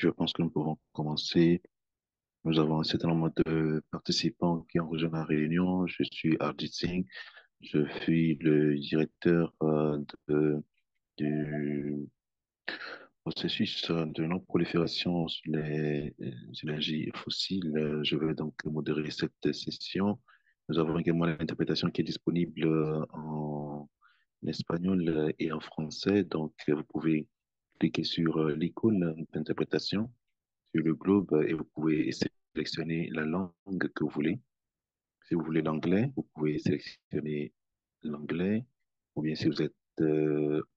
Je pense que nous pouvons commencer. Nous avons un certain nombre de participants qui ont rejoint la réunion. Je suis Arjit Singh. Je suis le directeur du processus de non-prolifération sur les énergies fossiles. Je vais donc modérer cette session. Nous avons également l'interprétation qui est disponible en espagnol et en français. Donc, vous pouvez cliquer sur l'icône d'interprétation sur le globe et vous pouvez sélectionner la langue que vous voulez. Si vous voulez l'anglais, vous pouvez sélectionner l'anglais. Ou bien si vous êtes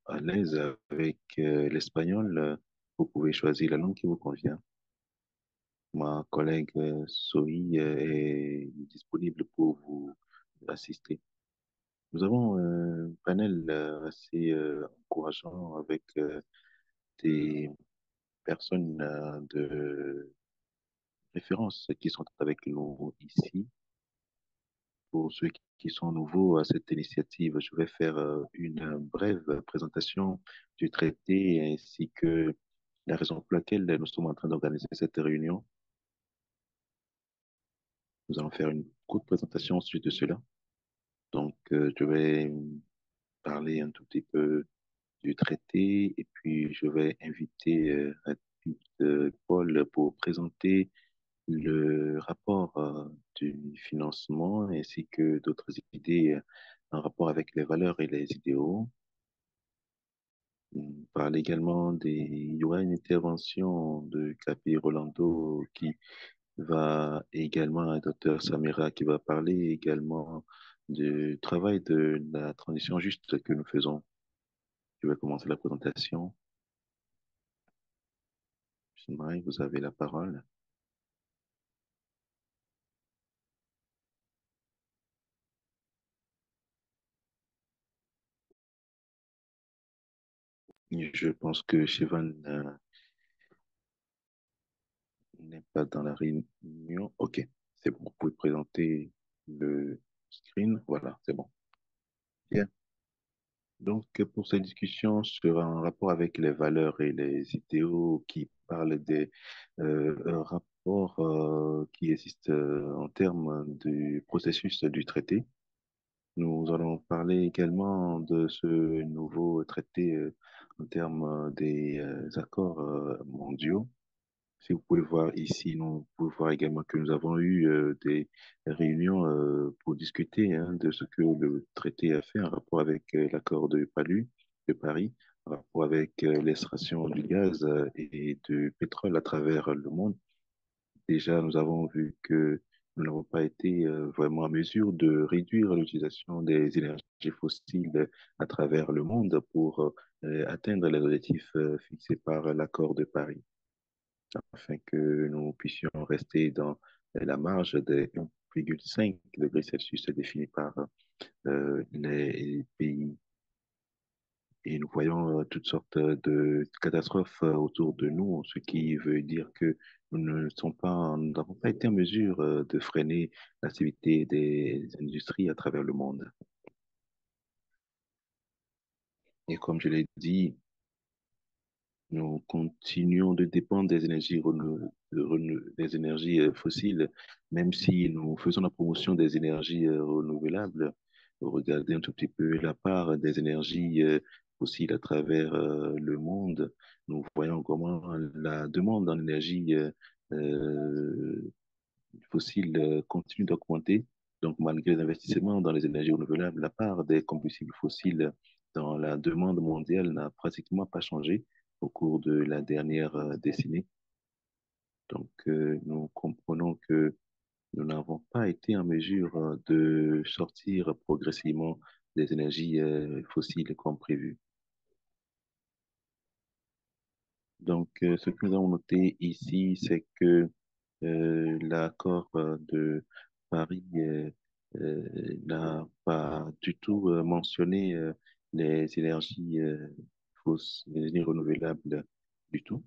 à l'aise avec l'espagnol, vous pouvez choisir la langue qui vous convient. Ma collègue Sohi est disponible pour vous assister. Nous avons un panel assez encourageant avec des personnes de référence qui sont avec nous ici. Pour ceux qui sont nouveaux à cette initiative, je vais faire une brève présentation du traité ainsi que la raison pour laquelle nous sommes en train d'organiser cette réunion. Nous allons faire une courte présentation suite de cela. Donc, je vais parler un tout petit peu du traité et puis je vais inviter rapide, Paul pour présenter le rapport du financement ainsi que d'autres idées en rapport avec les valeurs et les idéaux. On parle également il y aura une intervention de Capi Rolando qui va également, un docteur Samira qui va parler également du travail de la transition juste que nous faisons. Je vais commencer la présentation. Marie, vous avez la parole. Je pense que Shivan n'est pas dans la réunion. OK, c'est bon. Vous pouvez présenter le screen. Voilà, c'est bon. Bien. Donc, pour cette discussion sur un rapport avec les valeurs et les idéaux qui parlent des rapports qui existent en termes du processus du traité, nous allons parler également de ce nouveau traité en termes des accords mondiaux. Si vous pouvez voir ici, nous pouvez voir également que nous avons eu des réunions pour discuter de ce que le traité a fait en rapport avec l'accord de Paris, en rapport avec l'extraction du gaz et du pétrole à travers le monde. Déjà, nous avons vu que nous n'avons pas été vraiment en mesure de réduire l'utilisation des énergies fossiles à travers le monde pour atteindre les objectifs fixés par l'accord de Paris afin que nous puissions rester dans la marge des 1,5 degrés Celsius définis par les pays. Et nous voyons toutes sortes de catastrophes autour de nous, ce qui veut dire que nous n'avons pas été en mesure de freiner l'activité des industries à travers le monde. Et comme je l'ai dit, nous continuons de dépendre des des énergies fossiles, même si nous faisons la promotion des énergies renouvelables. Regardez un tout petit peu la part des énergies fossiles à travers le monde. Nous voyons comment la demande en énergie euh, fossile continue d'augmenter. Donc, malgré les investissements dans les énergies renouvelables, la part des combustibles fossiles dans la demande mondiale n'a pratiquement pas changé au cours de la dernière décennie. Donc, nous comprenons que nous n'avons pas été en mesure de sortir progressivement des énergies fossiles comme prévu. Donc, ce que nous avons noté ici, c'est que l'accord de Paris n'a pas du tout mentionné les énergies fausses, les énergies renouvelables du tout.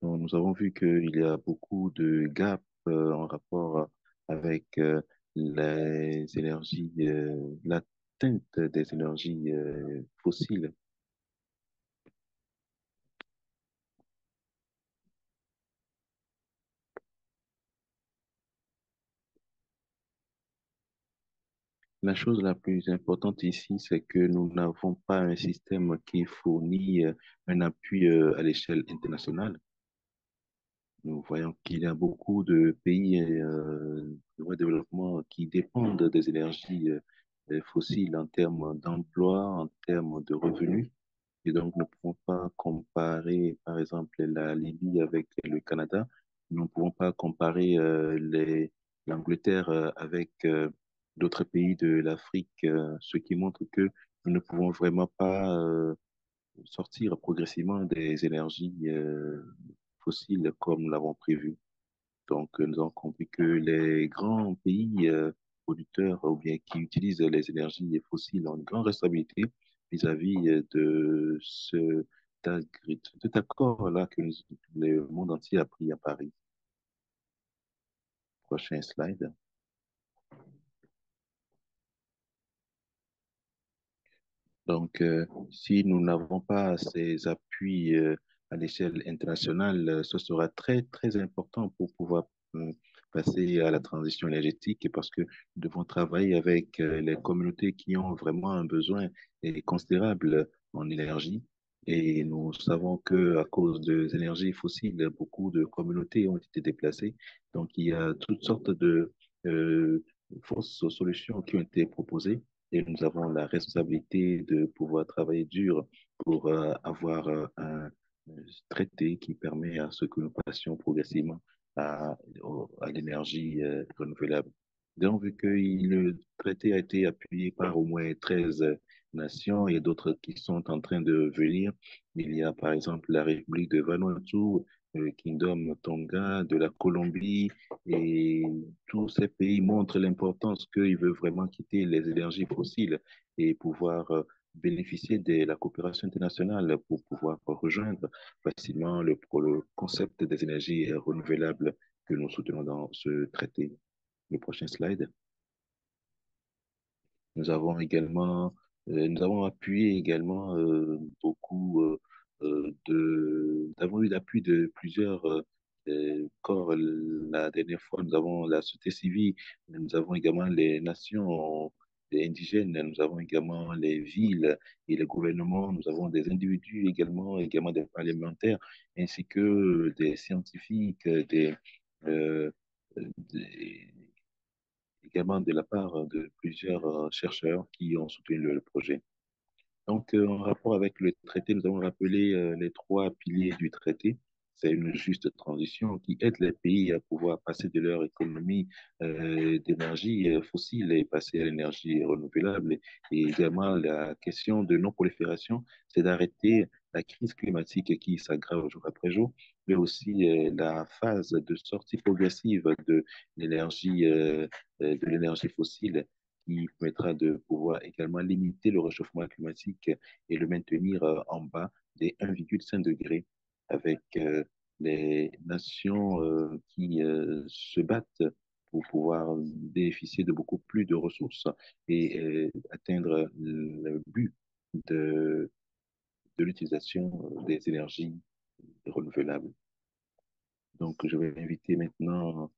Donc, nous avons vu qu'il y a beaucoup de gaps en rapport avec les énergies, l'atteinte des énergies fossiles. La chose la plus importante ici, c'est que nous n'avons pas un système qui fournit un appui à l'échelle internationale. Nous voyons qu'il y a beaucoup de pays de voie de développement qui dépendent des énergies fossiles en termes d'emploi, en termes de revenus. Et donc, nous ne pouvons pas comparer, par exemple, la Libye avec le Canada. Nous ne pouvons pas comparer l'Angleterre avec d'autres pays de l'Afrique, ce qui montre que nous ne pouvons vraiment pas sortir progressivement des énergies fossiles comme nous l'avons prévu. Donc, nous avons compris que les grands pays producteurs ou bien qui utilisent les énergies fossiles ont une grande responsabilité vis-à-vis de cet accord-là que le monde entier a pris à Paris. Prochain slide. Donc, si nous n'avons pas ces appuis à l'échelle internationale, ce sera très, très important pour pouvoir passer à la transition énergétique parce que nous devons travailler avec les communautés qui ont vraiment un besoin considérable en énergie. Et nous savons que à cause des énergies fossiles, beaucoup de communautés ont été déplacées. Donc, il y a toutes sortes de euh, fausses solutions qui ont été proposées et nous avons la responsabilité de pouvoir travailler dur pour avoir un traité qui permet à ce que nous passions progressivement à l'énergie renouvelable. Donc, vu que le traité a été appuyé par au moins 13 nations et d'autres qui sont en train de venir, il y a par exemple la République de Vanuatu, Kingdom Tonga, de la Colombie, et tous ces pays montrent l'importance qu'ils veulent vraiment quitter les énergies fossiles et pouvoir bénéficier de la coopération internationale pour pouvoir rejoindre facilement le concept des énergies renouvelables que nous soutenons dans ce traité. Le prochain slide. Nous avons appuyé également beaucoup nous avons eu l'appui de plusieurs corps. La dernière fois, nous avons la société civile, nous avons également les nations indigènes, nous avons également les villes et les gouvernements, nous avons des individus également, également des parlementaires, ainsi que des scientifiques, euh, des également de la part de plusieurs chercheurs qui ont soutenu le projet. Donc, en rapport avec le traité, nous avons rappelé les trois piliers du traité. C'est une juste transition qui aide les pays à pouvoir passer de leur économie d'énergie fossile et passer à l'énergie renouvelable. Et également, la question de non-prolifération, c'est d'arrêter la crise climatique qui s'aggrave jour après jour, mais aussi la phase de sortie progressive de l'énergie fossile qui permettra de pouvoir également limiter le réchauffement climatique et le maintenir en bas des 1,5 degrés avec les nations qui se battent pour pouvoir bénéficier de beaucoup plus de ressources et atteindre le but de, de l'utilisation des énergies renouvelables. Donc, je vais inviter maintenant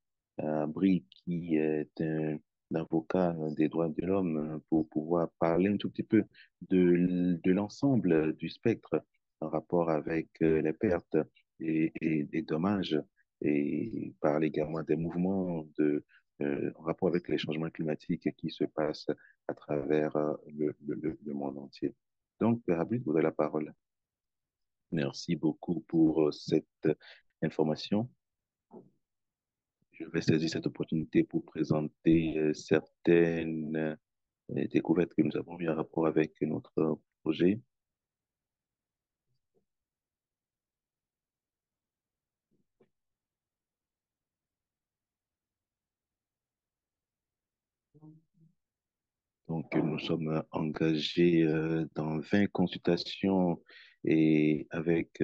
Brie, qui est un avocat des droits de l'homme, pour pouvoir parler un tout petit peu de l'ensemble du spectre en rapport avec les pertes et des dommages, et parler également des mouvements en rapport avec les changements climatiques qui se passent à travers le monde entier. Donc, Brie, vous avez la parole. Merci beaucoup pour cette information. Je vais saisir cette opportunité pour présenter certaines découvertes que nous avons eues en rapport avec notre projet. Donc, nous sommes engagés dans 20 consultations et avec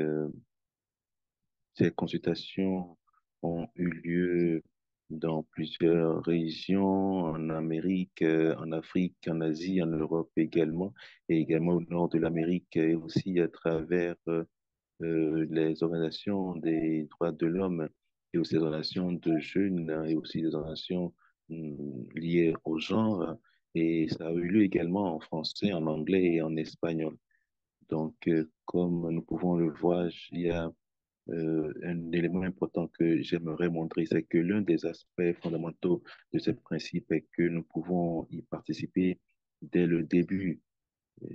ces consultations ont eu lieu dans plusieurs régions, en Amérique, en Afrique, en Asie, en Europe également, et également au nord de l'Amérique, et aussi à travers les organisations des droits de l'homme, et aussi les organisations de jeunes, hein, et aussi les organisations liées au genre. Et ça a eu lieu également en français, en anglais et en espagnol. Donc, comme nous pouvons le voir, il y a un élément important que j'aimerais montrer, c'est que l'un des aspects fondamentaux de ce principe est que nous pouvons y participer dès le début, euh,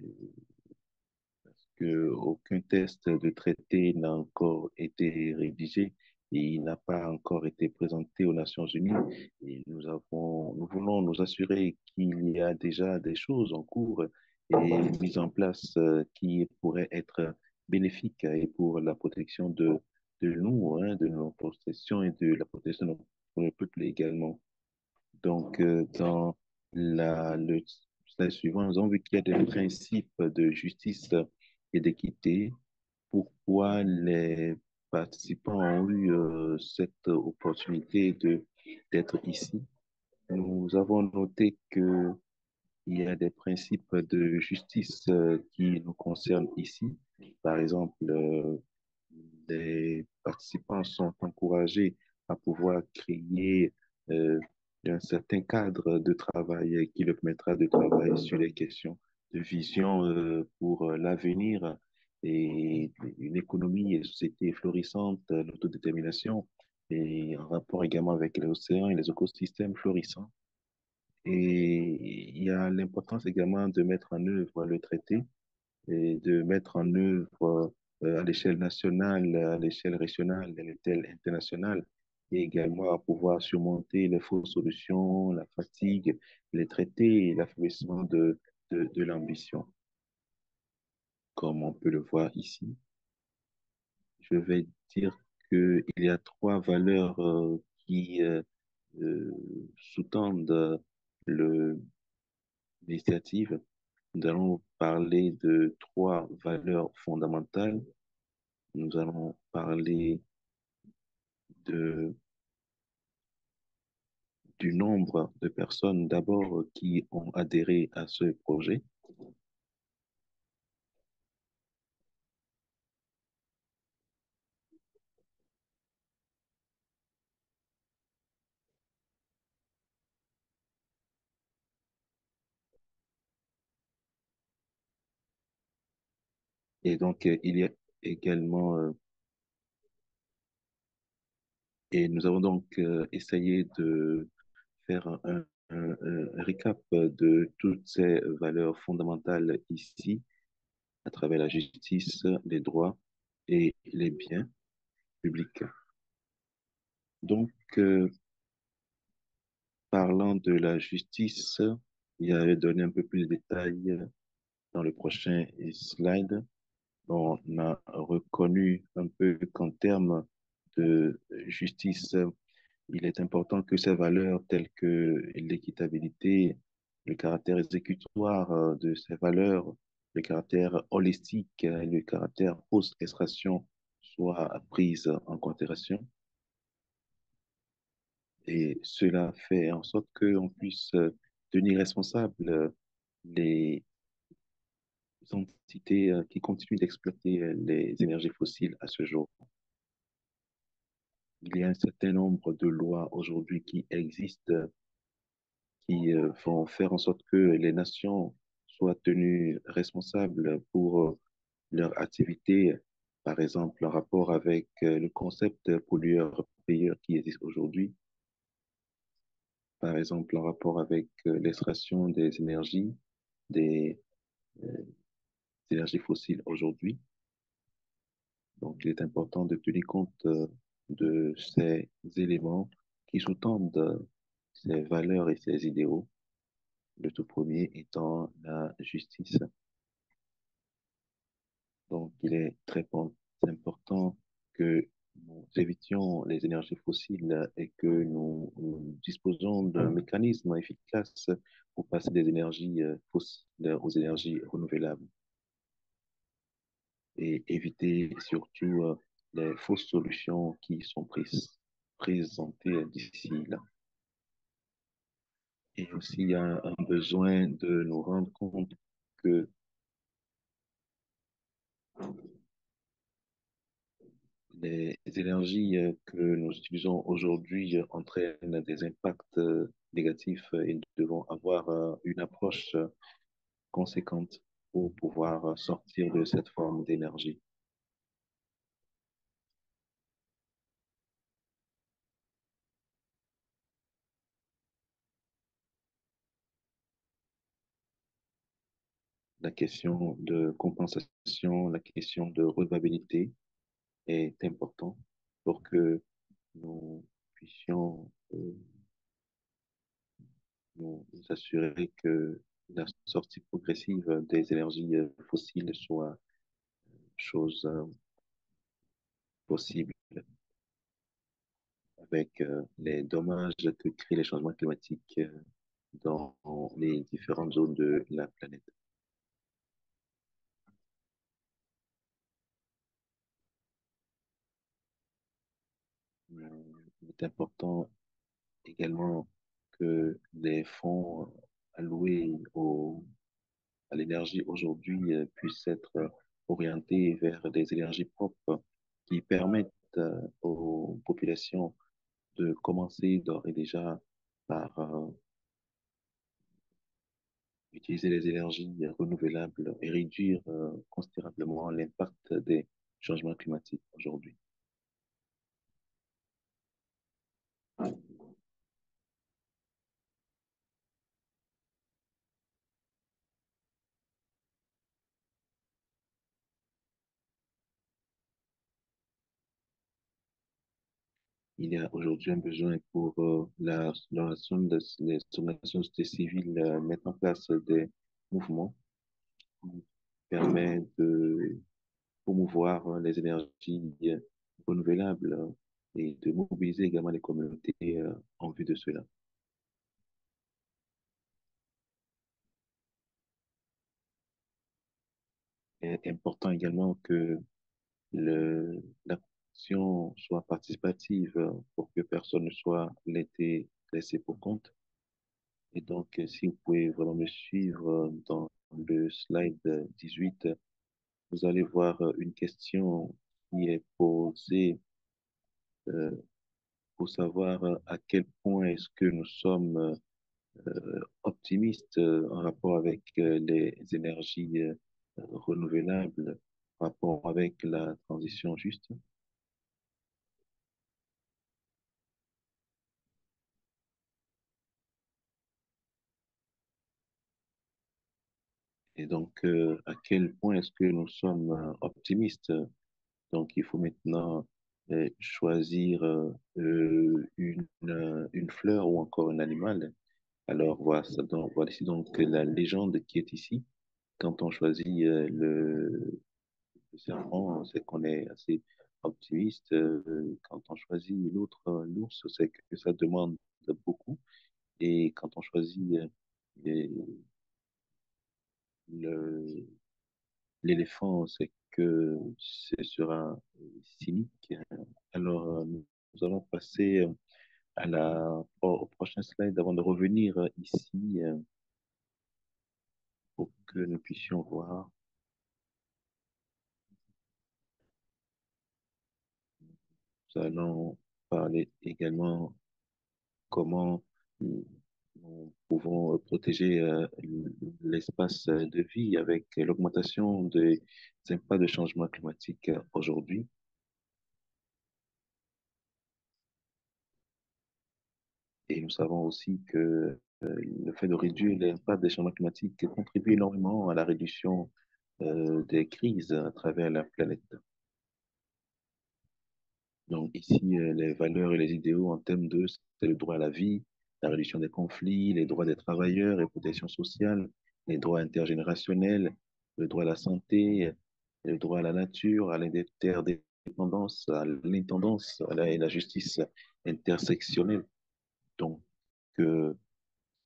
que aucun test de traité n'a encore été rédigé et il n'a pas encore été présenté aux Nations Unies. Et nous voulons nous assurer qu'il y a déjà des choses en cours et mises en place qui pourraient être bénéfiques et pour la protection de nous, hein, de nos possessions et de la protection de notre peuple également. Donc, dans le slide suivant, nous avons vu qu'il y a des principes de justice et d'équité. Pourquoi les participants ont eu cette opportunité d'être ici? Nous avons noté que il y a des principes de justice qui nous concernent ici. Par exemple, les participants sont encouragés à pouvoir créer euh, un certain cadre de travail qui leur permettra de travailler sur les questions de vision pour l'avenir et une économie et une société florissante, l'autodétermination et en rapport également avec les océans et les écosystèmes florissants. Et il y a l'importance également de mettre en œuvre le traité et de mettre en œuvre à l'échelle nationale, à l'échelle régionale, à l'échelle internationale, et également à pouvoir surmonter les fausses solutions, la fatigue, les traités et l'affaiblissement de l'ambition. Comme on peut le voir ici, je vais dire qu'il y a trois valeurs qui euh, sous-tendent le, l'initiative. Nous allons parler de trois valeurs fondamentales. Nous allons parler de, du nombre de personnes d'abord qui ont adhéré à ce projet et donc il y a également et nous avons donc essayé de faire un récap de toutes ces valeurs fondamentales ici à travers la justice, les droits et les biens publics. Donc, parlant de la justice, il y avait donné un peu plus de détails dans le prochain slide. On a reconnu un peu qu'en termes de justice, il est important que ces valeurs telles que l'équitabilité, le caractère exécutoire de ces valeurs, le caractère holistique, le caractère post-extraction soient prises en considération. Et cela fait en sorte qu'on puisse tenir responsables les entités qui continuent d'exploiter les énergies fossiles à ce jour. Il y a un certain nombre de lois aujourd'hui qui existent, qui vont faire en sorte que les nations soient tenues responsables pour leur activité, par exemple en rapport avec le concept pollueur-payeur qui existe aujourd'hui, par exemple en rapport avec l'extraction des euh, énergies fossiles aujourd'hui. Donc, il est important de tenir compte de ces éléments qui sous-tendent ces valeurs et ces idéaux. Le tout premier étant la justice. Donc, il est important que nous évitions les énergies fossiles et que nous disposons d'un mécanisme efficace pour passer des énergies fossiles aux énergies renouvelables et éviter surtout les fausses solutions qui sont prises. présenter d'ici là. Et aussi, il y a un besoin de nous rendre compte que les énergies que nous utilisons aujourd'hui entraînent des impacts négatifs et nous devons avoir une approche conséquente pour pouvoir sortir de cette forme d'énergie. La question de compensation, la question de redevabilité est importante pour que nous puissions nous assurer que la sortie progressive des énergies fossiles soit chose possible avec les dommages que créent les changements climatiques dans les différentes zones de la planète. Il est important également que les fonds alloués à l'énergie aujourd'hui puissent être orientés vers des énergies propres qui permettent aux populations de commencer d'ores et déjà par utiliser les énergies renouvelables et réduire considérablement l'impact des changements climatiques aujourd'hui. Il y a aujourd'hui un besoin pour les organisations civiles mettre en place des mouvements qui permettent de promouvoir les énergies renouvelables et de mobiliser également les communautés en vue de cela. Il est important également que la convention soit participative pour que personne ne soit laissé pour compte. Et donc, si vous pouvez vraiment me suivre dans le slide 18, vous allez voir une question qui est posée euh, pour savoir à quel point est-ce que nous sommes optimistes en rapport avec les énergies renouvelables, en rapport avec la transition juste. Et donc, à quel point est-ce que nous sommes optimistes? Donc, il faut maintenant choisir une fleur ou encore un animal. Alors, voici donc la légende qui est ici. Quand on choisit le serpent, c'est qu'on est assez optimiste. Quand on choisit l'ours, c'est que ça demande beaucoup. Et quand on choisit les- le, l'éléphant, c'est que ce sera cynique. Alors, nous allons passer au prochain slide avant de revenir ici pour que nous puissions voir. Nous allons parler également comment nous pouvons protéger l'espace de vie avec l'augmentation des impacts de changement climatique aujourd'hui. Et nous savons aussi que le fait de réduire l'impact des changements climatiques contribue énormément à la réduction des crises à travers la planète. Donc ici, les valeurs et les idéaux en thème 2, c'est le droit à la vie, la réduction des conflits, les droits des travailleurs et protection sociale, les droits intergénérationnels, le droit à la santé, le droit à la nature, à l'interdépendance, à l'intendance et la justice intersectionnelle. Donc, euh,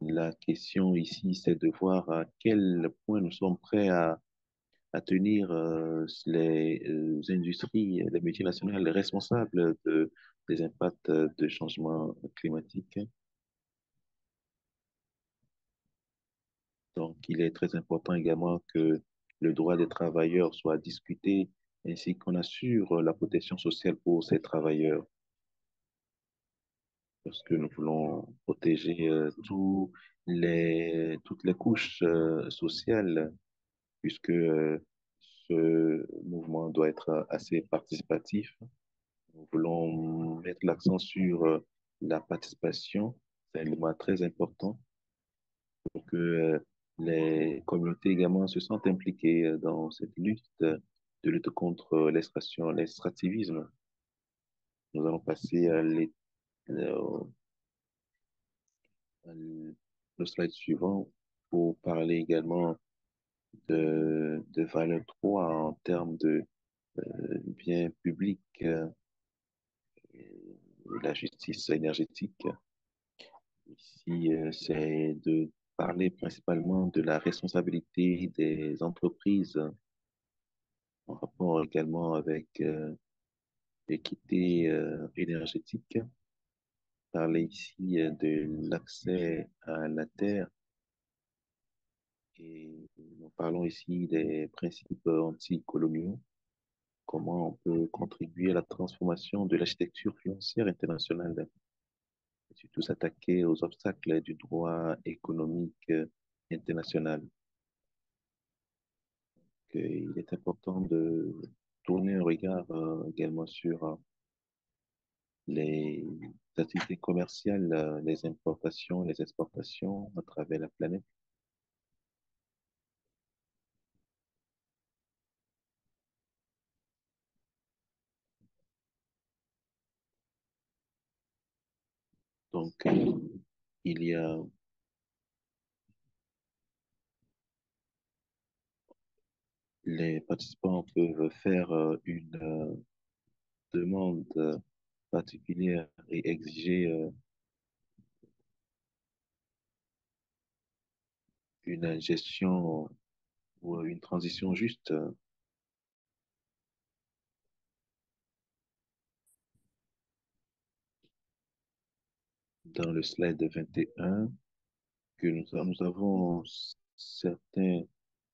la question ici, c'est de voir à quel point nous sommes prêts à tenir les industries, les multinationales responsables des impacts de changement climatique. Donc, il est très important également que le droit des travailleurs soit discuté ainsi qu'on assure la protection sociale pour ces travailleurs parce que nous voulons protéger toutes les couches sociales puisque ce mouvement doit être assez participatif. Nous voulons mettre l'accent sur la participation. C'est un élément très important pour que les communautés également se sentent impliquées dans cette lutte de lutte contre l'extractivisme. Nous allons passer euh, le slide suivant pour parler également de valeur 3 en termes de biens publics et la justice énergétique. Ici, c'est de parler principalement de la responsabilité des entreprises en rapport également avec l'équité énergétique. Parler ici de l'accès à la terre et nous parlons ici des principes anticoloniaux, comment on peut contribuer à la transformation de l'architecture financière internationale et surtout s'attaquer aux obstacles du droit économique international. Il est important de tourner un regard également sur les activités commerciales, les importations, les exportations à travers la planète. Donc, il y a les participants peuvent faire une demande particulière et exiger une gestion ou une transition juste. Dans le slide 21, que nous avons certains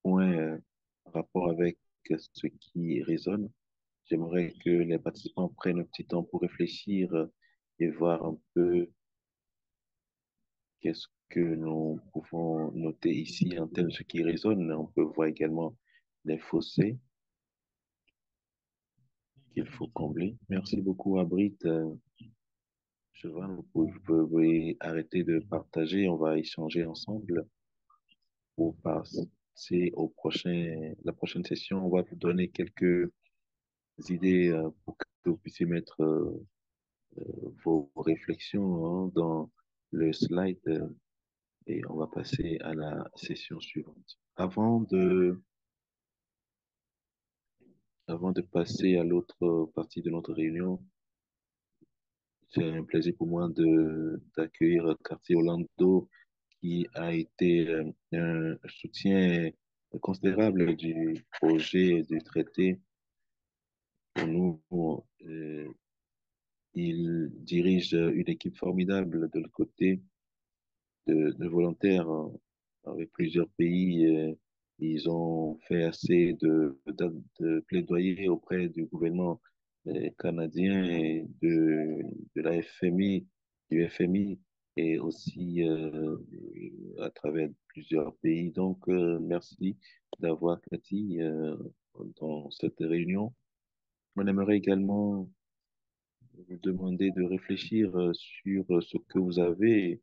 points en rapport avec ce qui résonne. J'aimerais que les participants prennent un petit temps pour réfléchir et voir un peu qu'est-ce que nous pouvons noter ici en termes de ce qui résonne. On peut voir également les fossés qu'il faut combler. Merci beaucoup, Abrit. Vous pouvez arrêter de partager. On va échanger ensemble pour passer la prochaine session. On va vous donner quelques idées pour que vous puissiez mettre vos réflexions hein, dans le slide et on va passer à la session suivante. Avant de passer à l'autre partie de notre réunion, c'est un plaisir pour moi d'accueillir Cartier Orlando qui a été un soutien considérable du projet du traité. Pour nous, il dirige une équipe formidable de l'autre côté de volontaires avec plusieurs pays. Ils ont fait assez de plaidoyer auprès du gouvernement canadien et de la FMI, du FMI et aussi à travers plusieurs pays. Donc, merci d'avoir Cathy dans cette réunion. On aimerait également vous demander de réfléchir sur ce que vous avez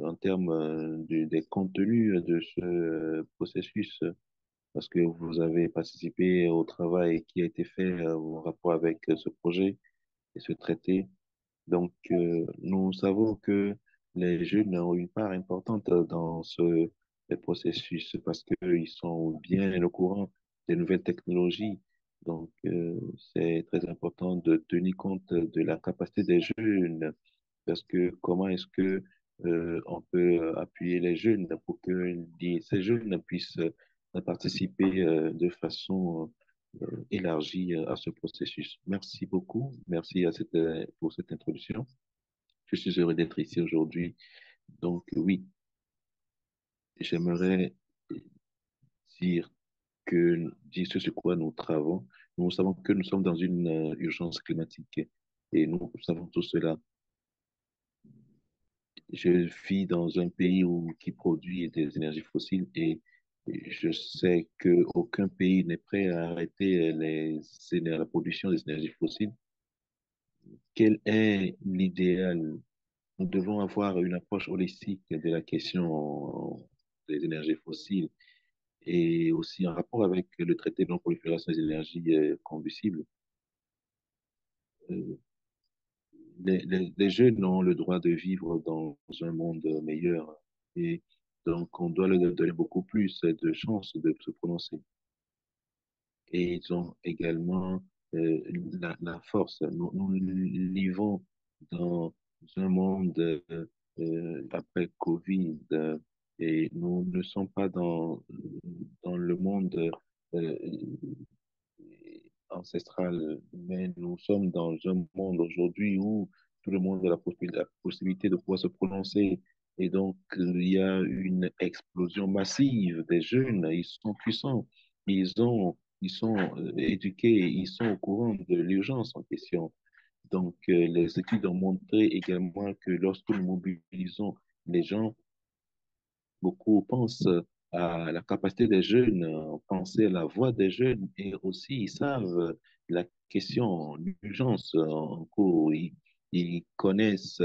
en termes des contenus de ce processus, parce que vous avez participé au travail qui a été fait en rapport avec ce projet et ce traité. Donc, nous savons que les jeunes ont une part importante dans ce processus parce qu'ils sont bien au courant des nouvelles technologies. Donc, c'est très important de tenir compte de la capacité des jeunes parce que comment est-ce que on peut appuyer les jeunes pour que ces jeunes puissent participer de façon élargie à ce processus. Merci beaucoup. Merci pour cette introduction. Je suis heureux d'être ici aujourd'hui. Donc, oui, j'aimerais dire dire ce sur quoi nous travaillons. Nous savons que nous sommes dans une urgence climatique et nous savons tout cela. Je vis dans un pays qui produit des énergies fossiles et je sais qu'aucun pays n'est prêt à arrêter la production des énergies fossiles. Quel est l'idéal? Nous devons avoir une approche holistique de la question des énergies fossiles et aussi en rapport avec le traité de non-prolifération des énergies combustibles. Euh, les jeunes ont le droit de vivre dans un monde meilleur et donc on doit leur donner beaucoup plus de chances de se prononcer. Et ils ont également la force. Nous vivons dans un monde après Covid et nous ne sommes pas dans le monde euh, ancestrale, mais nous sommes dans un monde aujourd'hui où tout le monde a la possibilité de pouvoir se prononcer. Et donc, il y a une explosion massive des jeunes. Ils sont puissants, ils sont éduqués, ils sont au courant de l'urgence en question. Donc, les études ont montré également que lorsque nous mobilisons les gens, beaucoup pensent à la capacité des jeunes, penser à la voix des jeunes et aussi ils savent la question, l'urgence en cours. Ils connaissent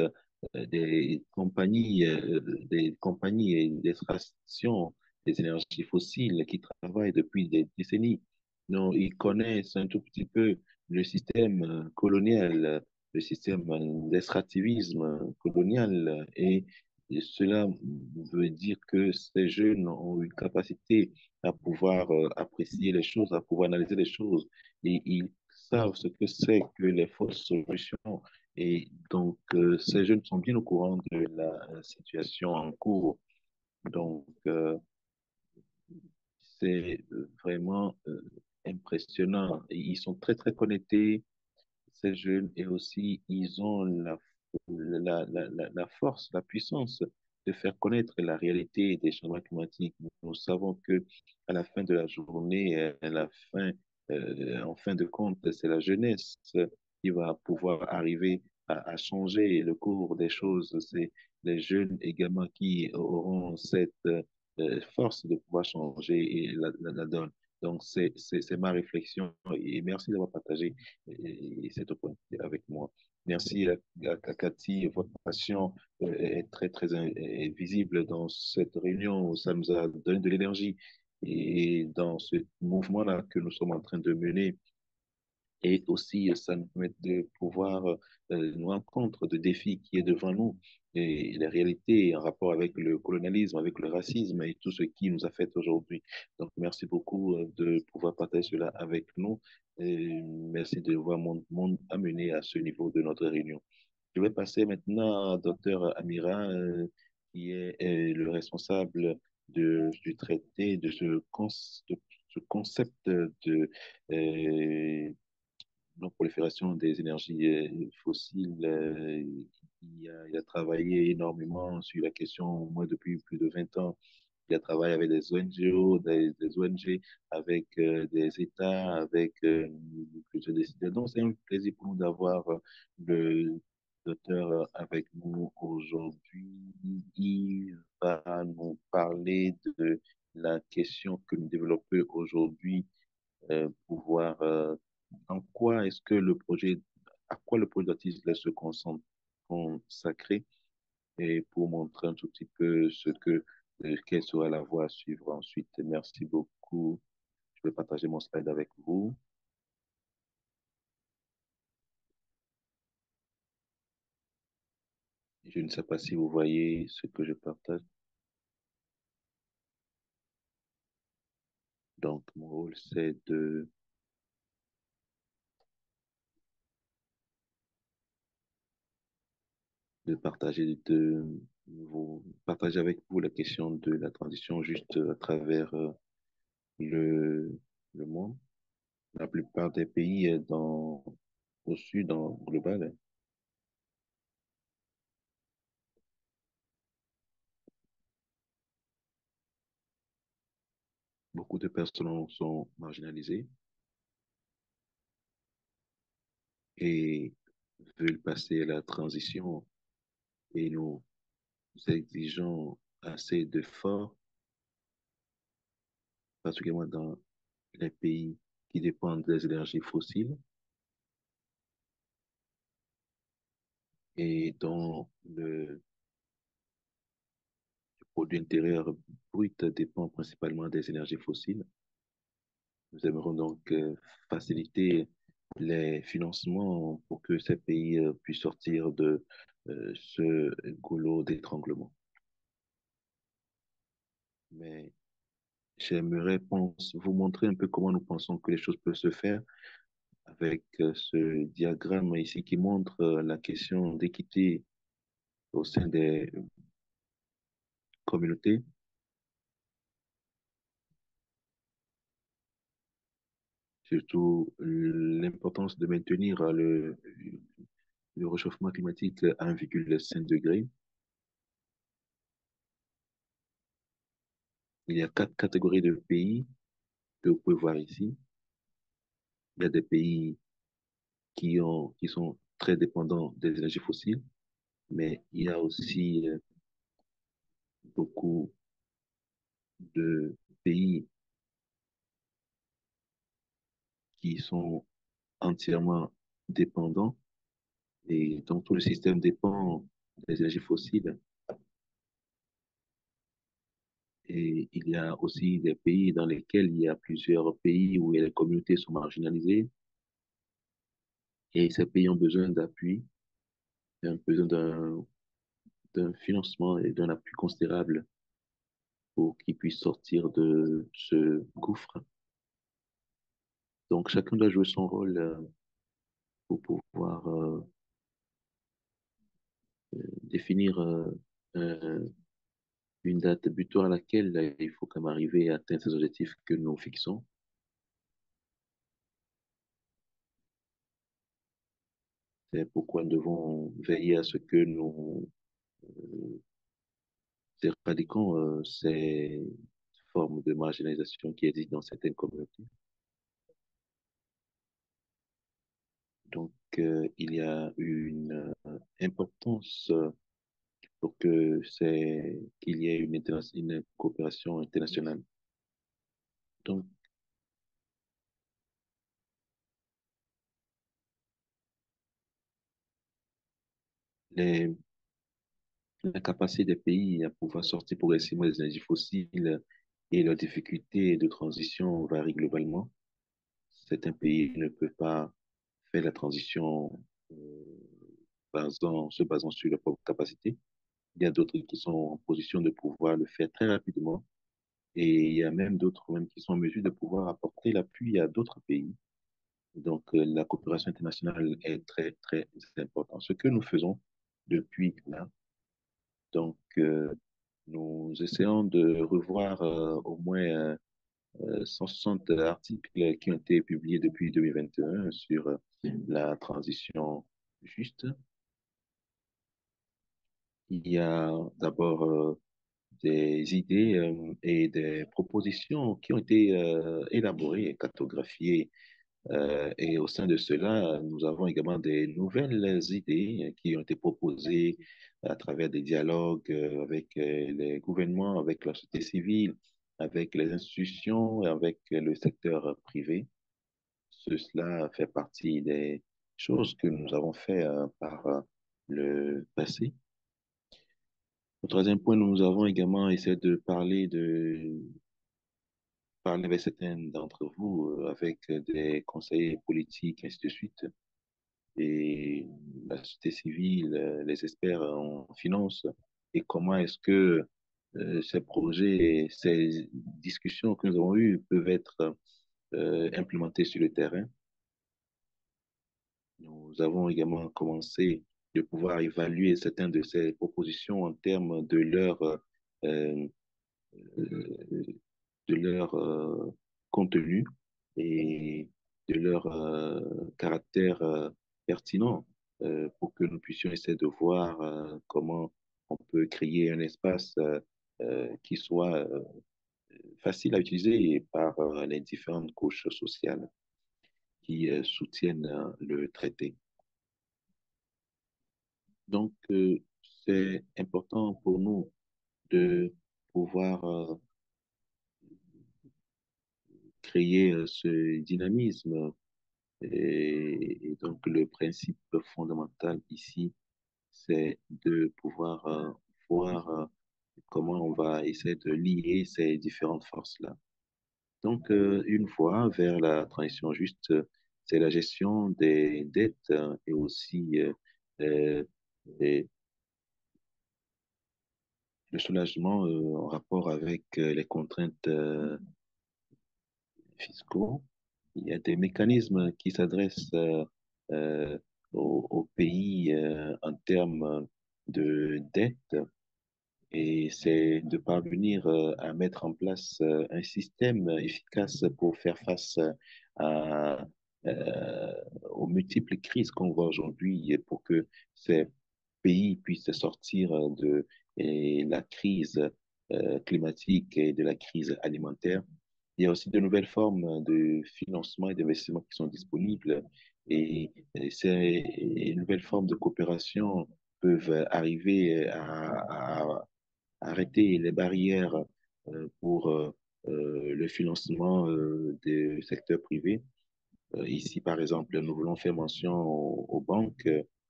des compagnies et des stations des énergies fossiles qui travaillent depuis des décennies. Donc, ils connaissent un tout petit peu le système colonial, le système d'extractivisme colonial et cela veut dire que ces jeunes ont une capacité à pouvoir apprécier les choses, à pouvoir analyser les choses. Et ils savent ce que c'est que les fausses solutions. Et donc, ces jeunes sont bien au courant de la situation en cours. Donc, c'est vraiment impressionnant. Et ils sont très, très connectés ces jeunes et aussi ils ont la force, la puissance de faire connaître la réalité des changements climatiques. Nous savons que à la fin de la journée, en fin de compte, c'est la jeunesse qui va pouvoir arriver à changer le cours des choses. C'est les jeunes également qui auront cette force de pouvoir changer la donne. Donc, c'est ma réflexion et merci d'avoir partagé cette opportunité avec moi. Merci à Cathy, votre passion est très, très est visible dans cette réunion. Ça nous a donné de l'énergie et dans ce mouvement-là que nous sommes en train de mener. Et aussi, ça nous permet de pouvoir nous rendre compte de défis qui est devant nous et les réalités en rapport avec le colonialisme, avec le racisme et tout ce qui nous affecte aujourd'hui. Donc, merci beaucoup de pouvoir partager cela avec nous. Et merci de voir mon monde amené à ce niveau de notre réunion. Je vais passer maintenant à Dr Amira, qui est le responsable du traité, de ce concept de non-prolifération des énergies fossiles. Il a travaillé énormément sur la question, au moins depuis plus de 20 ans. Il a travaillé avec des ONGO, des ONG, avec des États, avec plusieurs décideurs. Donc, c'est un plaisir pour nous d'avoir le docteur avec nous aujourd'hui. Il va nous parler de la question que nous développons aujourd'hui pouvoir, en quoi est-ce que le projet, à quoi le projet d'artiste se consacrer et pour montrer un tout petit peu quelle sera la voie à suivre ensuite. Merci beaucoup. Je vais partager mon slide avec vous. Je ne sais pas si vous voyez ce que je partage. Donc, mon rôle, c'est de partager avec vous la question de la transition juste à travers le, le monde. la plupart des pays au sud, en global, beaucoup de personnes sont marginalisées et veulent passer à la transition et nous exigeons assez d'efforts, particulièrement dans les pays qui dépendent des énergies fossiles et dont le produit intérieur brut dépend principalement des énergies fossiles. Nous aimerons donc faciliter les financements pour que ces pays puissent sortir de ce goulot d'étranglement. Mais vous montrer un peu comment nous pensons que les choses peuvent se faire avec ce diagramme ici qui montre la question d'équité au sein des communautés, surtout l'importance de maintenir le réchauffement climatique à 1,5 degré. Il y a quatre catégories de pays que vous pouvez voir ici. Il y a des pays qui sont très dépendants des énergies fossiles, mais il y a aussi beaucoup de pays qui sont entièrement dépendants et donc tout le système dépend des énergies fossiles. Et il y a aussi des pays dans lesquels il y a plusieurs pays où les communautés sont marginalisées et ces pays ont besoin d'appui, ont besoin d'un financement et d'un appui considérable pour qu'ils puissent sortir de ce gouffre. Donc chacun doit jouer son rôle pour pouvoir définir une date butoir à laquelle il faut quand même arriver à atteindre ces objectifs que nous fixons. C'est pourquoi nous devons veiller à ce que nous euh, éradiquons ces formes de marginalisation qui existent dans certaines communautés. Donc, il y a une importance pour qu'il y ait une coopération internationale. Donc, les, la capacité des pays à pouvoir sortir progressivement des énergies fossiles et leurs difficultés de transition varient globalement. Certains pays ne peuvent pas faire la transition se basant sur leurs propres capacités. Il y a d'autres qui sont en position de pouvoir le faire très rapidement. Et il y a même d'autres même qui sont en mesure de pouvoir apporter l'appui à d'autres pays. Donc, la coopération internationale est très, très importante. Ce que nous faisons depuis là, donc, nous essayons de revoir au moins 160 articles qui ont été publiés depuis 2021 sur la transition juste. Il y a d'abord des idées et des propositions qui ont été élaborées et cartographiées. Et au sein de cela, nous avons également des nouvelles idées qui ont été proposées à travers des dialogues avec les gouvernements, avec la société civile, avec les institutions, et avec le secteur privé. Cela fait partie des choses que nous avons fait par le passé. Au troisième point, nous avons également essayé de parler avec certains d'entre vous, avec des conseillers politiques, ainsi de suite, et la société civile, les experts en finance, et comment est-ce que ces projets, ces discussions que nous avons eues peuvent être implémentées sur le terrain. Nous avons également commencé de pouvoir évaluer certaines de ces propositions en termes euh, de leur contenu et de leur caractère pertinent pour que nous puissions essayer de voir comment on peut créer un espace qui soit facile à utiliser par les différentes couches sociales qui soutiennent le traité. Donc, c'est important pour nous de pouvoir créer ce dynamisme. Et donc, le principe fondamental ici, c'est de pouvoir voir comment on va essayer de lier ces différentes forces-là. Donc, une fois vers la transition juste, c'est la gestion des dettes et aussi euh, et le soulagement en rapport avec les contraintes fiscaux. Il y a des mécanismes qui s'adressent euh, aux pays en termes de dette et c'est de parvenir à mettre en place un système efficace pour faire face à, euh, aux multiples crises qu'on voit aujourd'hui et pour que ces pays puissent sortir de la crise climatique et de la crise alimentaire. Il y a aussi de nouvelles formes de financement et d'investissement qui sont disponibles et ces nouvelles formes de coopération peuvent arriver à arrêter les barrières pour le financement du secteur privé. Ici, par exemple, nous voulons faire mention aux banques,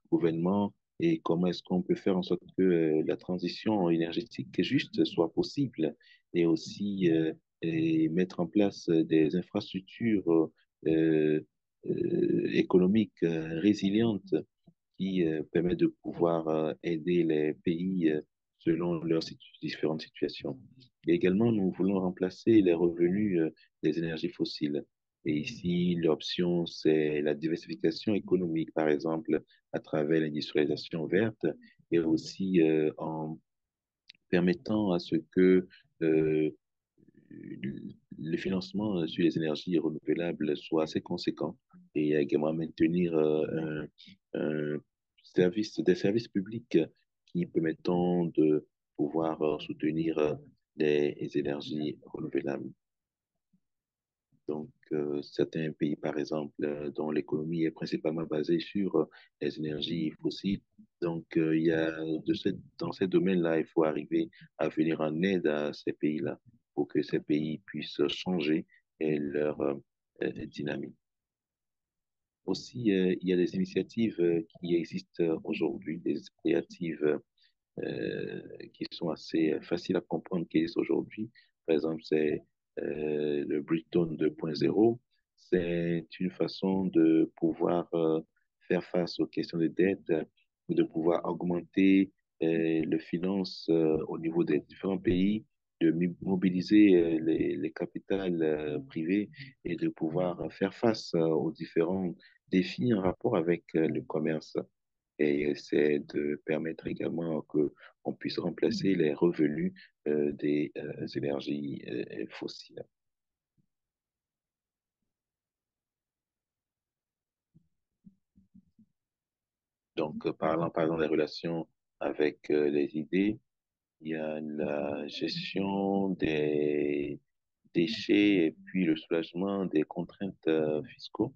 au gouvernement, et comment est-ce qu'on peut faire en sorte que la transition énergétique juste soit possible et aussi et mettre en place des infrastructures euh, économiques résilientes qui permet de pouvoir aider les pays selon leurs différentes situations. Et également, nous voulons remplacer les revenus des énergies fossiles. Et ici, l'option, c'est la diversification économique, par exemple, à travers l'industrialisation verte et aussi en permettant à ce que euh, le financement sur les énergies renouvelables soit assez conséquent et également maintenir un des services publics qui permettant de pouvoir soutenir les énergies renouvelables. Donc, certains pays, par exemple, dont l'économie est principalement basée sur les énergies fossiles. Donc, il y a dans ces domaines-là, il faut arriver à venir en aide à ces pays-là pour que ces pays puissent changer leur dynamique. Aussi, il y a des initiatives qui existent aujourd'hui, des initiatives qui sont assez faciles à comprendre qui est aujourd'hui. Par exemple, c'est le Brickton 2.0. C'est une façon de pouvoir faire face aux questions de dette, de pouvoir augmenter le finance au niveau des différents pays, de mobiliser les capitales privées et de pouvoir faire face aux différents défis en rapport avec le commerce et c'est de permettre également que on puisse remplacer les revenus des énergies fossiles. Donc, parlant par exemple des relations avec les idées, il y a la gestion des déchets et puis le soulagement des contraintes fiscaux.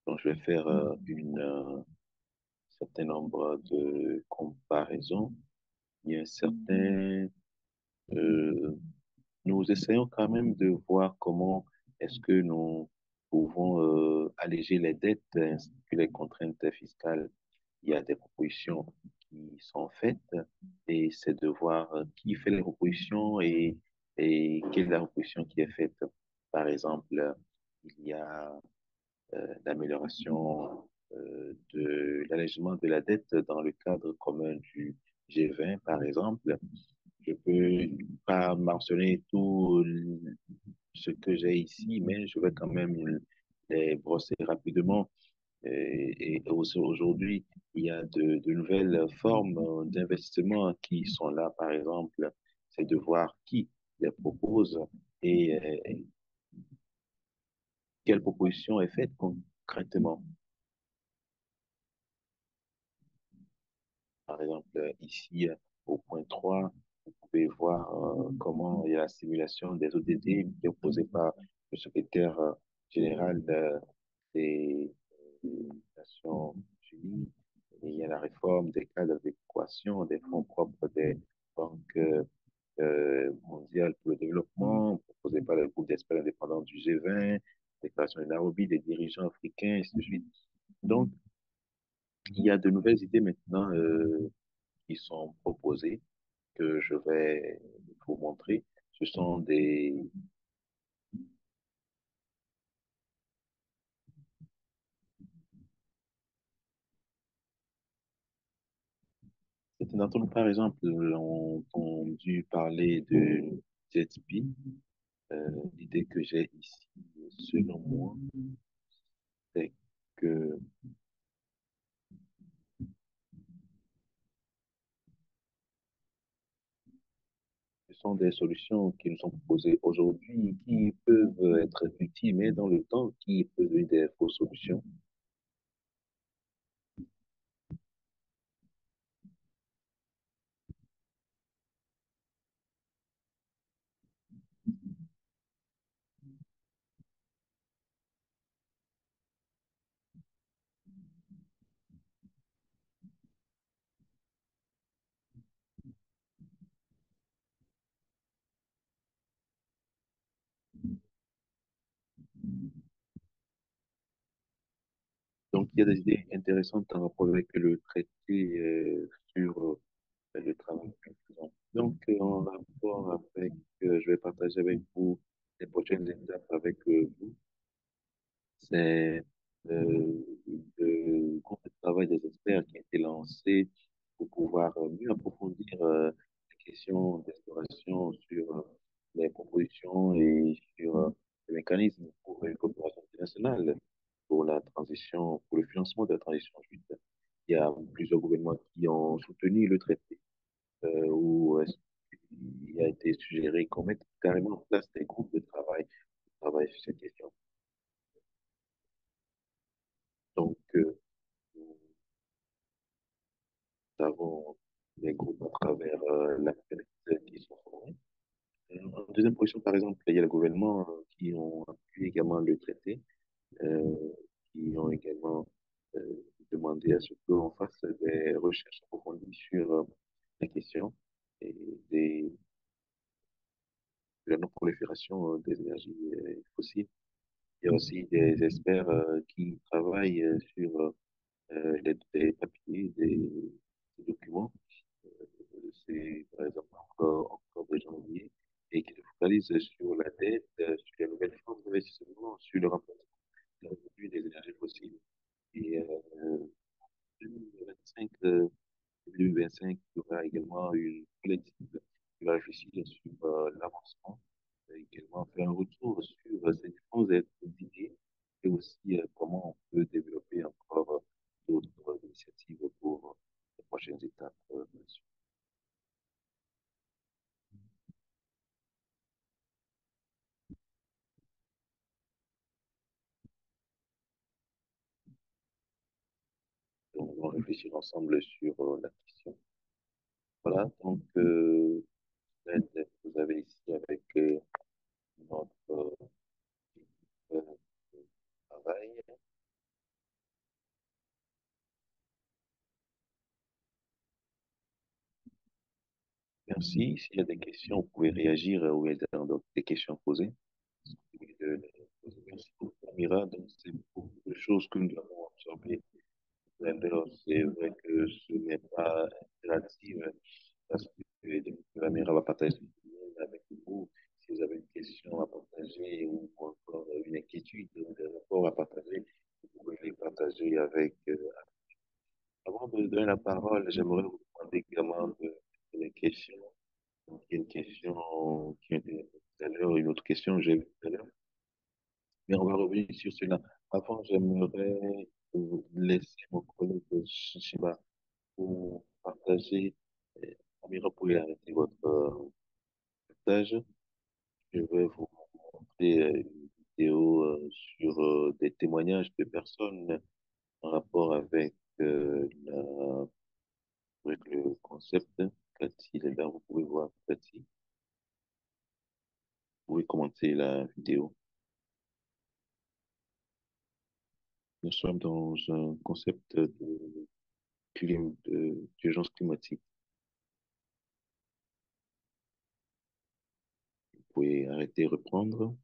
Donc, je vais faire certain nombre de comparaisons. Il y a un certain euh, nous essayons quand même de voir comment est-ce que nous pouvons alléger les dettes ainsi que les contraintes fiscales. Il y a des propositions qui sont faites et c'est de voir qui fait les propositions et quelle est la proposition qui est faite. Par exemple, il y a l'amélioration de l'allègement de la dette dans le cadre commun du G20, par exemple. Je peux pas mentionner tout ce que j'ai ici, mais je vais quand même les brosser rapidement. Et aujourd'hui, il y a de nouvelles formes d'investissement qui sont là, par exemple, c'est de voir qui les propose et, quelle proposition est faite concrètement? Par exemple, ici, au point 3, vous pouvez voir comment il y a la simulation des ODD qui est posée par le secrétaire général des Nations Unies. Et il y a la réforme des cadres d'équation des fonds propres des banques mondiales pour le développement, proposée par le groupe d'experts indépendants du G20, déclaration de Nairobi des dirigeants africains, et ainsi de suite. Donc, il y a de nouvelles idées maintenant qui sont proposées que je vais vous montrer. Ce sont des... Certains d'entre nous, par exemple, ont entendu parler de JetSpeed. L'idée que j'ai ici, selon moi, c'est que ce sont des solutions qui nous sont proposées aujourd'hui, qui peuvent être utiles, mais dans le temps, qui peuvent être des fausses solutions. Donc, il y a des idées intéressantes en rapport avec le traité sur le travail. Donc, en rapport avec, je vais partager avec vous les prochaines étapes avec vous. C'est le groupe de travail des experts qui a été lancé pour pouvoir mieux approfondir les questions d'exploration sur les propositions et sur les mécanismes pour une coopération internationale pour la transition, pour le financement de la transition juste. Il y a plusieurs gouvernements qui ont soutenu le traité, où il a été suggéré qu'on mette carrément en place des groupes de travail qui travaillent sur cette question. Donc, nous avons des groupes à travers la qui sont formés. En deuxième position, par exemple, il y a le gouvernement qui ont appuyé également le traité, euh, qui ont également demandé à ce qu'on fasse des recherches approfondies sur la question et de la non-prolifération des énergies fossiles. Il y a aussi des experts qui travaillent sur des papiers, des documents. C'est par exemple octobre et janvier, et qui se focalise sur la dette, sur les nouvelles formes d'investissement, sur le remplacement des revenus des énergies fossiles. Et 2025, 2025, il y aura également une collective qui va réfléchir sur l'avancement, également faire un retour sur ces différentes idées et aussi comment on peut développer encore d'autres initiatives pour les prochaines étapes. Donc, on va réfléchir ensemble sur la question. Voilà, donc vous avez ici avec notre euh, travail. Merci. S'il y a des questions, vous pouvez réagir ou il y a donc des questions posées. Merci beaucoup, Amira. Donc, c'est beaucoup de choses que nous avons absorbées. D'ailleurs, c'est vrai que ce n'est pas interactif parce que Amira va partager avec vous. Si vous avez une question à partager ou encore une inquiétude, des rapports à partager, vous pouvez les partager avec. Avant de donner la parole, j'aimerais vous demander également des questions. Donc, il y a une question qui était tout à l'heure, une autre question que j'ai vue tout à l'heure. Mais on va revenir sur cela. Avant, j'aimerais laisser mon collègue Shiba pour partager. Amira, pouvez arrêter votre partage. Je vais vous montrer une vidéo. vidéo sur des témoignages de personnes en rapport avec le concept. Cathy est là, vous pouvez voir Cathy. Vous pouvez commenter la vidéo. Nous sommes dans un concept d'urgence climatique. Vous pouvez arrêter et reprendre.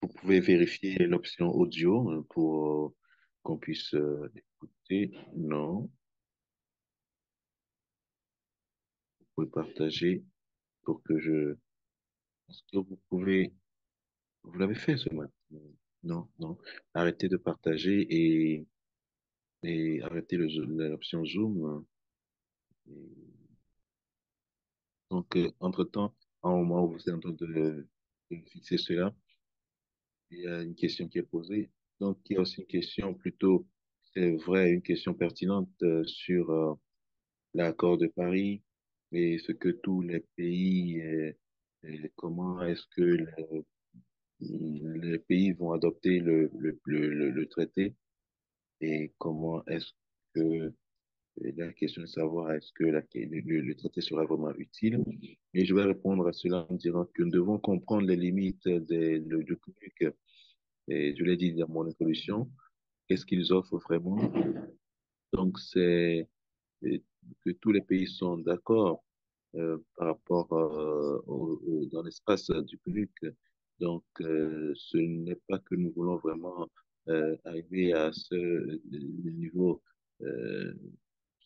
Vous pouvez vérifier l'option audio pour qu'on puisse écouter. Non, vous pouvez partager pour que je... Est-ce que vous pouvez... Vous l'avez fait ce matin? Non, non. Arrêtez de partager et arrêtez l'option Zoom. Et donc, entre-temps, en moment où vous êtes en train de fixer cela, il y a une question qui est posée. Donc, il y a aussi une question plutôt, c'est vrai, une question pertinente sur l'accord de Paris et ce que tous les pays, comment est-ce que les pays vont adopter le traité et comment est-ce que la question de savoir est-ce que le traité sera vraiment utile. Et je vais répondre à cela en disant que nous devons comprendre les limites du CNUC. Et je l'ai dit dans mon introduction, qu'est-ce qu'ils offrent vraiment. Donc, c'est que tous les pays sont d'accord par rapport dans l'espace du public. Donc, ce n'est pas que nous voulons vraiment arriver à ce niveau euh,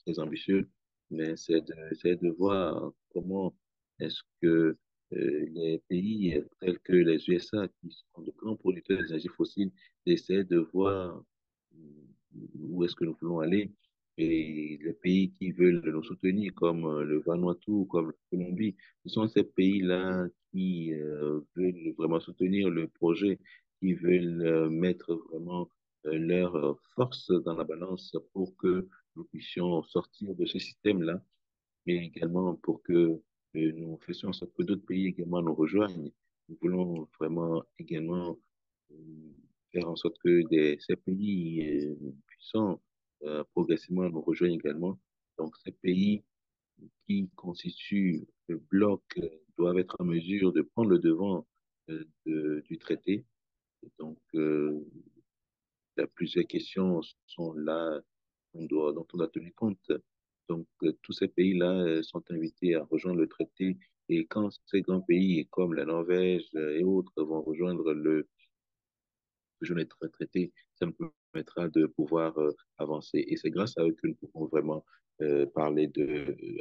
très ambitieux, mais c'est de voir comment est-ce que les pays tels que les USA, qui sont de grands producteurs d'énergie fossile, essaient de voir où est-ce que nous voulons aller. Et les pays qui veulent nous soutenir, comme le Vanuatu, comme la Colombie, ce sont ces pays-là qui veulent vraiment soutenir le projet, qui veulent mettre vraiment leur force dans la balance pour que nous puissions sortir de ce système-là, mais également pour que nous fassions en sorte que d'autres pays également nous rejoignent. Nous voulons vraiment également euh, faire en sorte que ces pays puissants progressivement nous rejoignent également. Donc, ces pays qui constituent le bloc doivent être en mesure de prendre le devant du traité. Et donc, plusieurs questions sont là dont on doit tenir compte. Donc, tous ces pays-là sont invités à rejoindre le traité. Et quand ces grands pays comme la Norvège et autres vont rejoindre le traité, ça nous permettra de pouvoir avancer. Et c'est grâce à eux que nous pouvons vraiment parler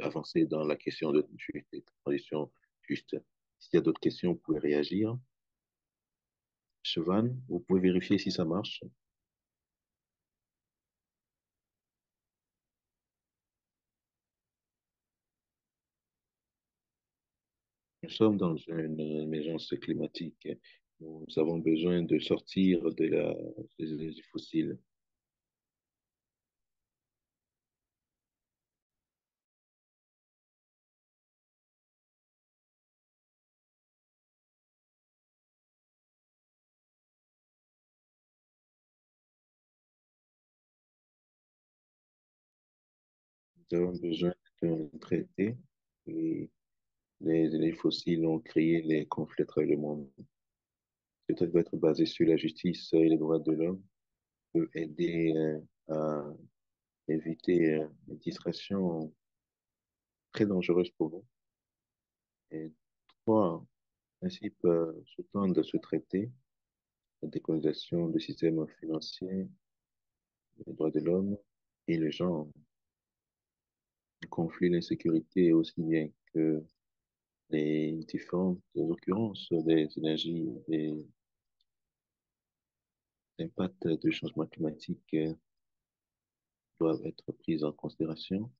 avancer dans la question de juste et transition juste. S'il y a d'autres questions, vous pouvez réagir. Chevan, vous pouvez vérifier si ça marche. Nous sommes dans une émergence climatique. Nous avons besoin de sortir des énergies fossiles. Nous avons besoin d'un traité et les énergies fossiles ont créé les conflits à travers le monde. Ce traité doit être basé sur la justice et les droits de l'homme, peut aider à éviter des distractions très dangereuses pour nous. Et trois principes sous-tendent ce traité: la décolonisation du système financier, les droits de l'homme et le genre. Le conflit, l'insécurité, aussi bien que les différentes occurrences des énergies, des impacts du changement climatique doivent être pris en considération.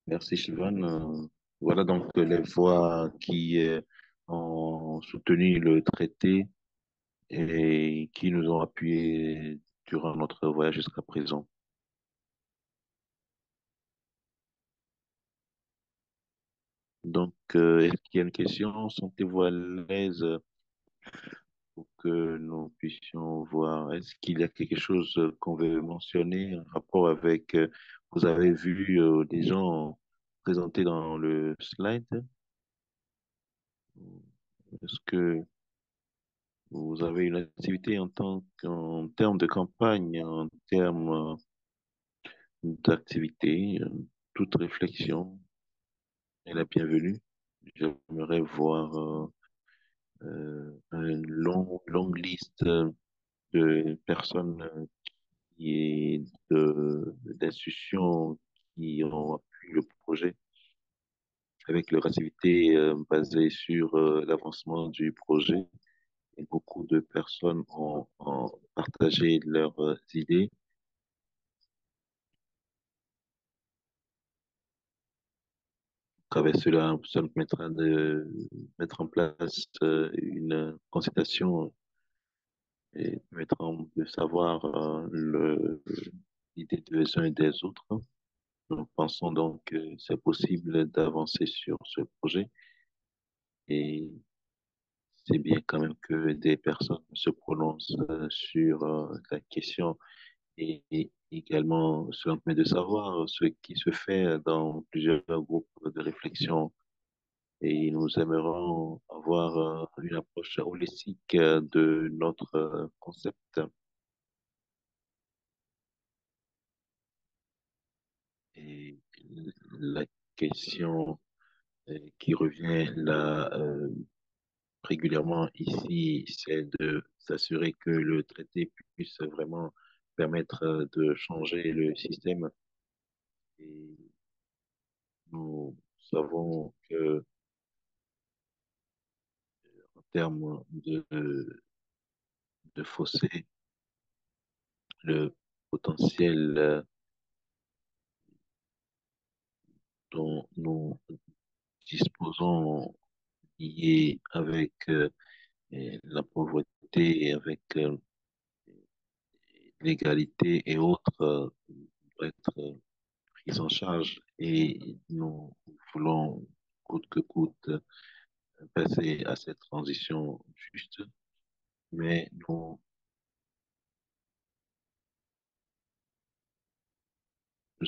Merci, Sylvain. Voilà donc les voix qui ont soutenu le traité et qui nous ont appuyés durant notre voyage jusqu'à présent. Donc, est-ce qu'il y a une question? Sentez-vous à l'aise pour que nous puissions voir. Est-ce qu'il y a quelque chose qu'on veut mentionner en rapport avec, vous avez vu des gens présentés dans le slide? Est-ce que vous avez une activité en termes de campagne, en termes d'activité, toute réflexion est la bienvenue. J'aimerais voir une longue liste de personnes et d'institutions qui ont appuyé le projet avec leur activité basée sur l'avancement du projet. Et beaucoup de personnes ont partagé leurs idées. Avec cela, ça nous permettra de mettre en place une consultation et de savoir l'idée des uns et des autres. Nous pensons donc que c'est possible d'avancer sur ce projet et c'est bien quand même que des personnes se prononcent sur la question et également cela nous permet de savoir ce qui se fait dans plusieurs groupes de réflexion et nous aimerons avoir une approche holistique de notre concept. Et la question qui revient là régulièrement ici, c'est de s'assurer que le traité puisse vraiment permettre de changer le système. Et nous savons que en termes de fossé, le potentiel dont nous disposons lié avec la pauvreté, avec l'égalité et autres, doit être prise en charge et nous voulons coûte que coûte passer à cette transition juste, mais nous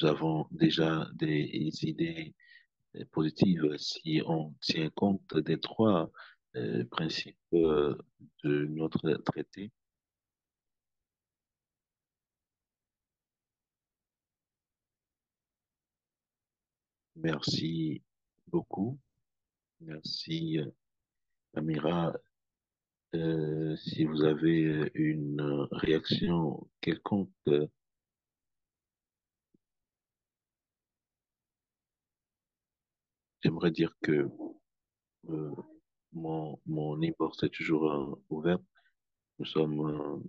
avons déjà des idées positives si on tient compte des trois principes de notre traité. Merci beaucoup. Merci, Amira. Si vous avez une réaction quelconque, j'aimerais dire que euh, mon inbox est toujours ouvert. Nous sommes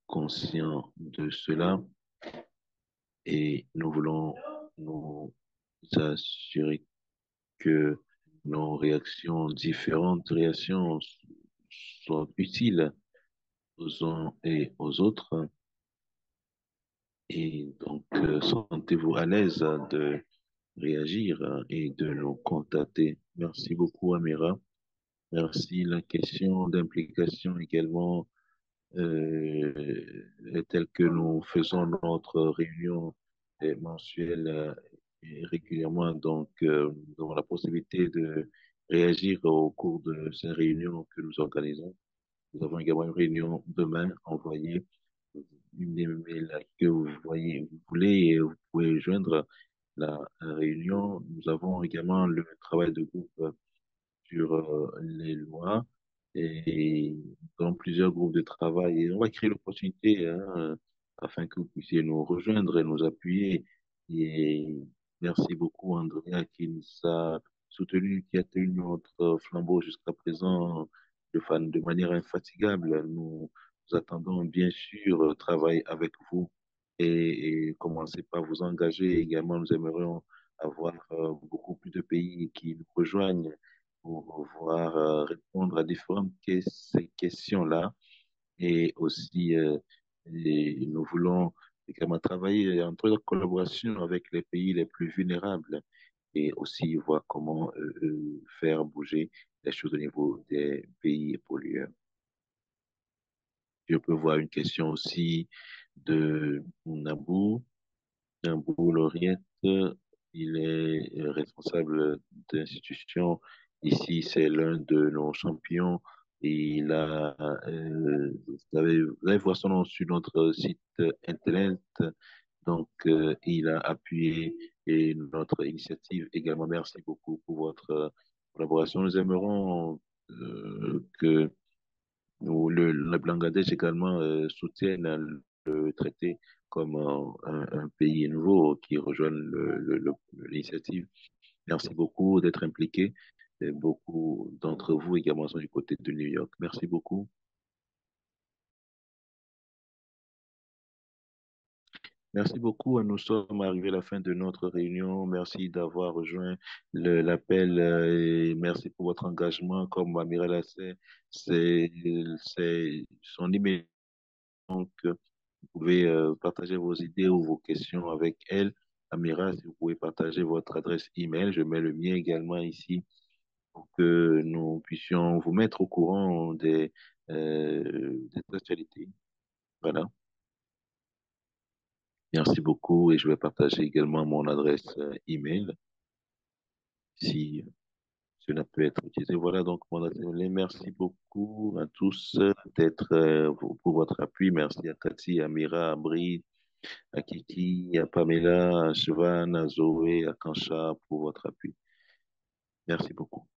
conscients de cela et nous voulons nous s'assurer que nos réactions, différentes réactions, sont utiles aux uns et aux autres. Et donc, sentez-vous à l'aise de réagir et de nous contacter. Merci beaucoup, Amira. Merci. La question d'implication également, est telle que nous faisons notre réunion mensuelle et régulièrement. Donc, nous avons la possibilité de réagir au cours de ces réunions que nous organisons. Nous avons également une réunion demain. Envoyez une email que vous voyez, vous voulez et vous pouvez joindre la réunion. Nous avons également le travail de groupe sur les lois et dans plusieurs groupes de travail. Et on va créer l'opportunité afin que vous puissiez nous rejoindre et nous appuyer. Et merci beaucoup, Andrea, qui nous a soutenu, qui a tenu notre flambeau jusqu'à présent de manière infatigable. Nous attendons bien sûr travailler avec vous et commencer par vous engager. Également, nous aimerions avoir beaucoup plus de pays qui nous rejoignent pour pouvoir répondre à différentes ces questions-là. Et aussi, nous voulons également travailler en collaboration avec les pays les plus vulnérables et aussi voir comment faire bouger les choses au niveau des pays pollueurs. Je peux voir une question aussi de Nabou. Nabou Lauriette, il est responsable d'institution. Ici, c'est l'un de nos champions. Et il a, vous allez voir son nom sur notre site internet. Donc, il a appuyé et notre initiative également. Merci beaucoup pour votre collaboration. Nous aimerons que le Bangladesh également soutienne le traité comme un pays nouveau qui rejoint l'initiative. Merci beaucoup d'être impliqué. Et beaucoup d'entre vous également sont du côté de New York. Merci beaucoup. Merci beaucoup. Nous sommes arrivés à la fin de notre réunion. Merci d'avoir rejoint l'appel et merci pour votre engagement. Comme Amira l'a fait, c'est son email. Donc, vous pouvez partager vos idées ou vos questions avec elle. Amira, si vous pouvez partager votre adresse email, je mets le mien également ici pour que nous puissions vous mettre au courant des actualités. Voilà. Merci beaucoup et je vais partager également mon adresse email si cela peut être utilisé. Voilà donc mon adresse email. Merci beaucoup à tous d'être pour votre appui. Merci à Cathy, à Mira, à Brie, à Kiki, à Pamela, à Siobhan, à Zoé, à Kancha pour votre appui. Merci beaucoup.